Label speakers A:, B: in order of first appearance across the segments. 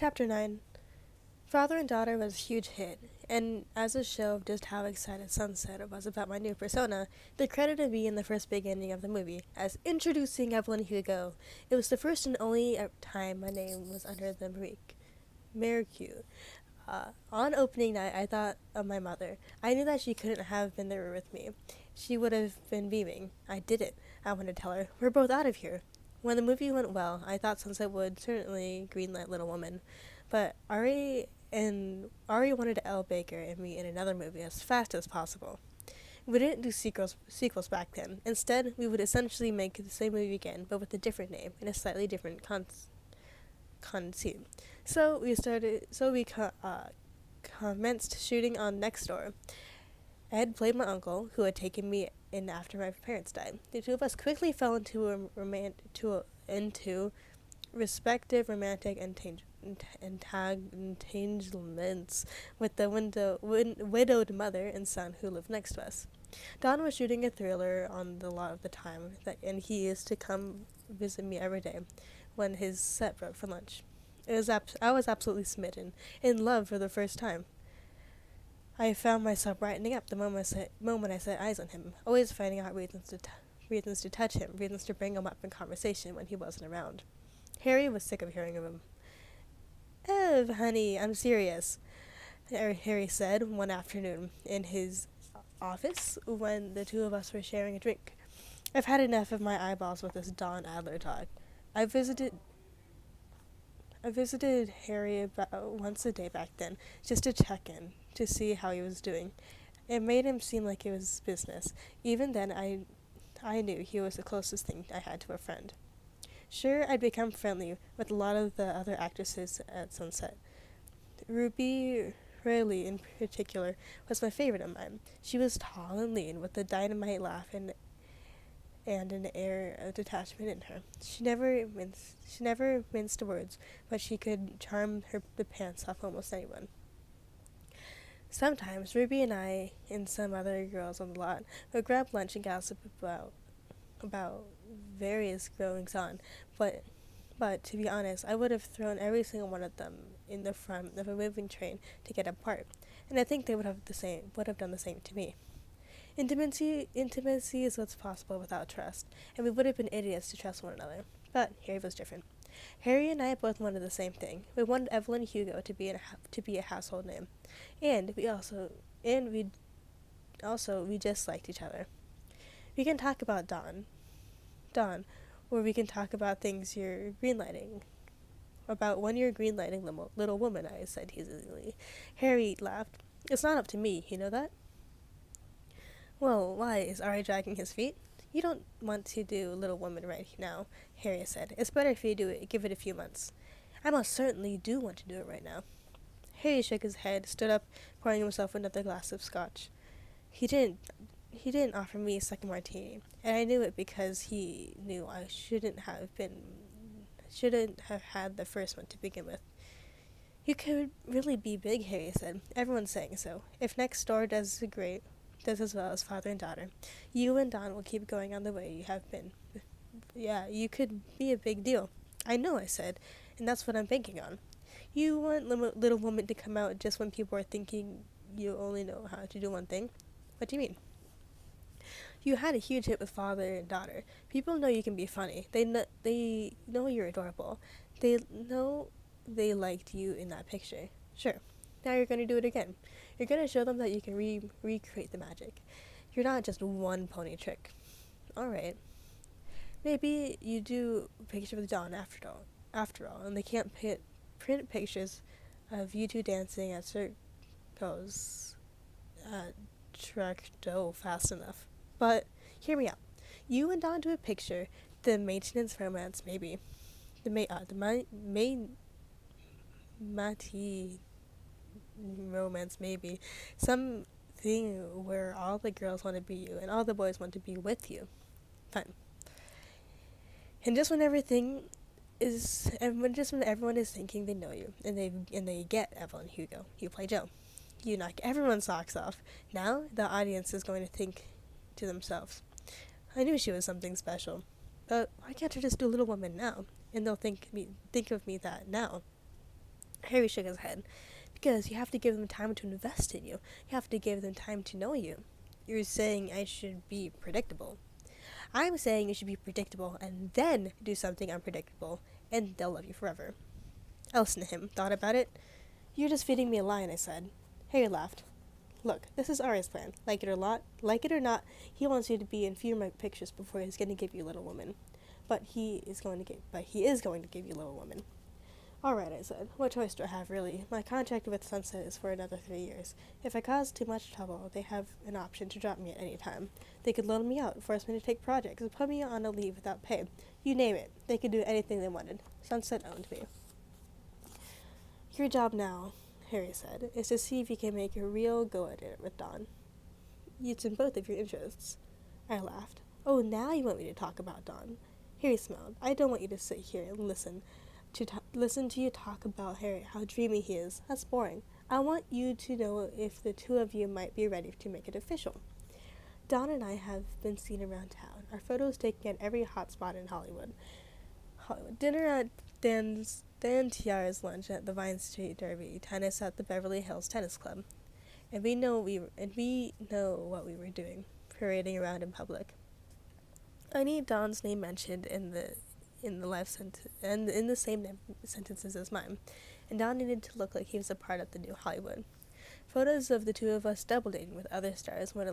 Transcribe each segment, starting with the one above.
A: Chapter 9. Father and Daughter was a huge hit, and as a show of just how excited Sunset was about my new persona, they credited me in the first beginning of the movie as introducing Evelyn Hugo. It was the first and only time my name was under the Mercue. On opening night, I thought of my mother. I knew that she couldn't have been there with me. She would have been beaming. I didn't. I wanted to tell her, we're both out of here. When the movie went well, I thought Sunset would certainly greenlight Little Woman, but Ari wanted Elle Baker and me in another movie as fast as possible. We didn't do sequels back then. Instead, we would essentially make the same movie again, but with a different name and a slightly different conceit. So we commenced shooting on Next Door. Ed played my uncle, who had taken me in after my parents died. The two of us quickly fell into respective romantic entanglements with the widowed mother and son who lived next to us. Don was shooting a thriller on the lot of the time, and he used to come visit me every day when his set broke for lunch. I was absolutely smitten, in love for the first time. I found myself brightening up the moment I set eyes on him, always finding out reasons to touch him, reasons to bring him up in conversation when he wasn't around. Harry was sick of hearing of him. Ev, honey, I'm serious, Harry said one afternoon in his office when the two of us were sharing a drink. I've had enough of my eyeballs with this Don Adler talk. I visited Harry about once a day back then, just to check in, to see how he was doing. It made him seem like it was business. Even then, I knew he was the closest thing I had to a friend. Sure, I'd become friendly with a lot of the other actresses at Sunset. Ruby Rayleigh, in particular, was my favorite of mine. She was tall and lean, with a dynamite laugh and an air of detachment in her. She never minced words, but she could charm the pants off almost anyone. Sometimes Ruby and I and some other girls on the lot would grab lunch and gossip about various goings on, but to be honest, I would have thrown every single one of them in the front of a moving train to get apart, and I think they would have done the same to me. Intimacy is what's possible without trust, and we would have been idiots to trust one another. But Harry was different. Harry and I both wanted the same thing. We wanted Evelyn Hugo to be a household name, and we just liked each other. We can talk about Don, or we can talk about things you're greenlighting. About when you're greenlighting Little Woman, I said teasingly. Harry laughed. It's not up to me, you know that? Well, why? Is Ari dragging his feet? You don't want to do Little Woman right now, Harry said. It's better if you give it a few months. I most certainly do want to do it right now. Harry shook his head, stood up, pouring himself another glass of scotch. He didn't offer me a second martini, and I knew it because he knew I shouldn't have had the first one to begin with. You could really be big, Harry said. Everyone's saying so. If Next Door does as well as Father and Daughter, you and Don will keep going on the way you have been. Yeah, you could be a big deal. I know, I said, and that's what I'm banking on. You want Little Woman to come out just when people are thinking you only know how to do one thing? What do you mean? You had a huge hit with Father and Daughter. People know you can be funny. They know you're adorable. They know they liked you in that picture. Sure. Now you're going to do it again. You're going to show them that you can recreate the magic. You're not just one pony trick. Alright. Maybe you do a picture of Dawn after all, and they can't print pictures of you two dancing at circles at Tracto fast enough. But hear me out. You and Dawn do a picture, the maintenance romance maybe. Romance maybe. Something where all the girls want to be you and all the boys want to be with you. Fun. And just when everyone is thinking they know you, and they get Evelyn Hugo, you play Joe. You knock everyone's socks off. Now the audience is going to think to themselves, I knew she was something special, but why can't I just do Little Woman now? And they'll think of me that now. Harry shook his head. Because you have to give them time to invest in you. You have to give them time to know you. You're saying I should be predictable. I'm saying you should be predictable and then do something unpredictable, and they'll love you forever. I listened to him, thought about it. You're just feeding me a line, I said. Harry laughed. Look, this is Arya's plan. Like it or not, he wants you to be in fewer pictures before he's going to give you Little Woman. But he is going to give you Little Woman. All right, I said. What choice do I have, really? My contract with Sunset is for another 3 years. If I cause too much trouble, they have an option to drop me at any time. They could loan me out, force me to take projects, put me on a leave without pay. You name it. They could do anything they wanted. Sunset owned me. Your job now, Harry said, is to see if you can make a real go at it with Dawn. It's in both of your interests. I laughed. Oh, now you want me to talk about Dawn. Harry smiled. I don't want you to sit here and listen to you talk about Harry, how dreamy he is. That's boring. I want you to know if the two of you might be ready to make it official. Dawn and I have been seen around town. Our photos taken at every hot spot in Hollywood. Dinner at Dan Tiara's, lunch at the Vine Street Derby, tennis at the Beverly Hills Tennis Club. And we know what we were doing, parading around in public. I need Dawn's name mentioned in the life sentence and in the same sentences as mine, and Don needed to look like he was a part of the new Hollywood. Photos of the two of us double dating with other stars went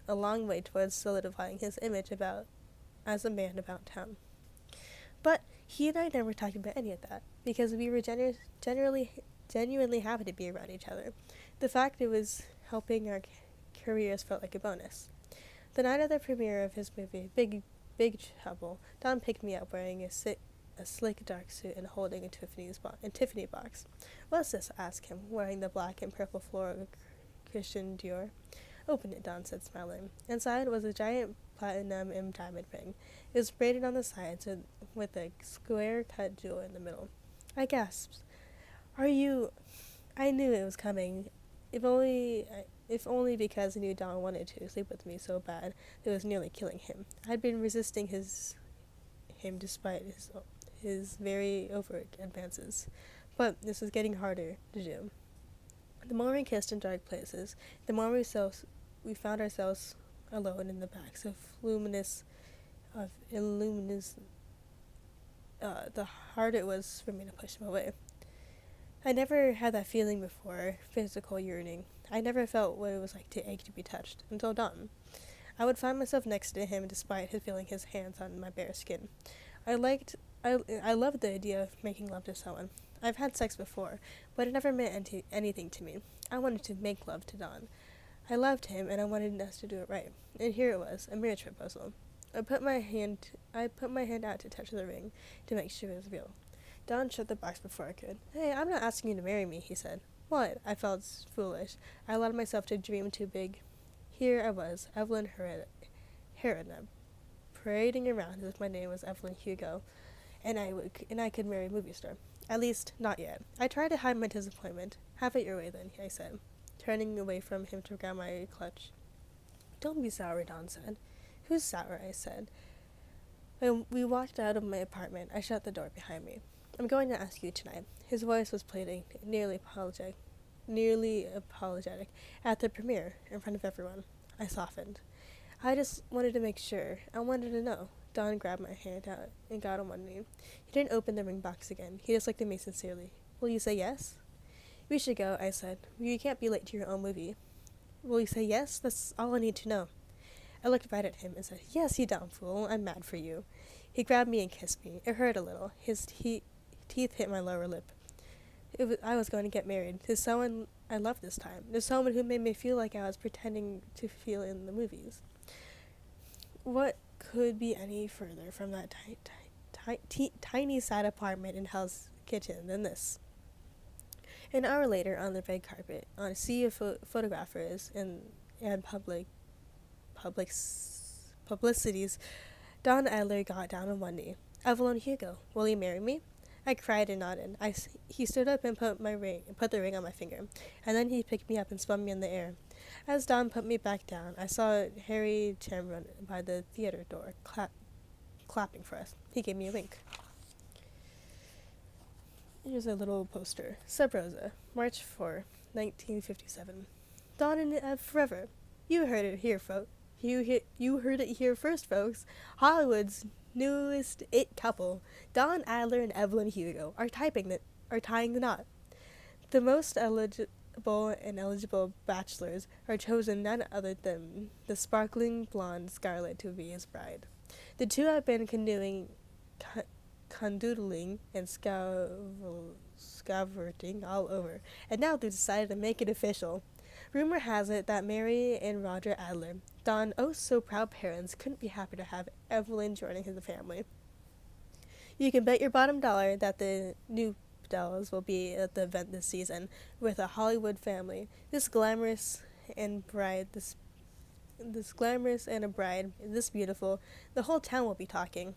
A: a long way towards solidifying his image as a man about town. But he and I never talked about any of that, because we were genuinely happy to be around each other. The fact it was helping our careers felt like a bonus. The night of the premiere of his movie, Big Trouble, Don picked me up wearing a slick dark suit and holding a Tiffany box. What's this? I asked him, wearing the black and purple floral Christian Dior. Open it, Don said, smiling. Inside was a giant platinum and diamond ring. It was braided on the sides with a square-cut jewel in the middle. I gasped. Are you... I knew it was coming. If only because I knew Don wanted to sleep with me so bad that it was nearly killing him. I'd been resisting him despite his very overt advances. But this was getting harder to do. The more we kissed in dark places, the more we found ourselves alone in the backs of the harder it was for me to push him away. I never had that feeling before, physical yearning. I never felt what it was like to ache to be touched, until dawn. I would find myself next to him despite his feeling his hands on my bare skin. I loved the idea of making love to someone. I've had sex before, but it never meant anything to me. I wanted to make love to Don. I loved him, and I wanted us to do it right. And here it was, a marriage proposal. I put my hand out to touch the ring, to make sure it was real. Don shut the box before I could. Hey, I'm not asking you to marry me, he said. What? I felt foolish. I allowed myself to dream too big. Here I was, Evelyn Herod, parading around as if my name was Evelyn Hugo, and I could marry a movie star. At least, not yet. I tried to hide my disappointment. Have it your way, then, I said, turning away from him to grab my clutch. Don't be sour, Don said. Who's sour? I said. When we walked out of my apartment, I shut the door behind me. I'm going to ask you tonight. His voice was pleading, nearly apologetic, at the premiere, in front of everyone. I softened. I just wanted to make sure. I wanted to know. Don grabbed my hand out and got on one knee. He didn't open the ring box again. He just looked at me sincerely. Will you say yes? We should go, I said. You can't be late to your own movie. Will you say yes? That's all I need to know. I looked right at him and said, Yes, you dumb fool. I'm mad for you. He grabbed me and kissed me. It hurt a little. His teeth hit my lower lip. I was going to get married to someone I loved this time. To someone who made me feel like I was pretending to feel in the movies. What could be any further from that tiny sad apartment in Hell's Kitchen than this? An hour later, on the red carpet, on a sea of photographers and publicities, Don Adler got down on one knee. Evelyn Hugo, will you marry me? I cried and nodded. He stood up and put the ring on my finger, and then he picked me up and spun me in the air. As Don put me back down, I saw Harry Chen run by the theater door, clapping for us. He gave me a wink. Here's a little poster. Sub Rosa, March 4, 1957. Dawn and Ev forever. You heard it here, folks. You heard it here first, folks. Hollywood's newest it couple, Don Adler and Evelyn Hugo, are tying the knot. The most eligible bachelors are chosen none other than the sparkling blonde Scarlett to be his bride. The two have been condoodling and scaverting all over, and now they've decided to make it official. Rumor has it that Mary and Roger Adler, Don oh so proud parents, couldn't be happy to have Evelyn joining his family. You can bet your bottom dollar that the new Dallas will be at the event this season with a Hollywood family. This glamorous and a bride, this beautiful. The whole town will be talking.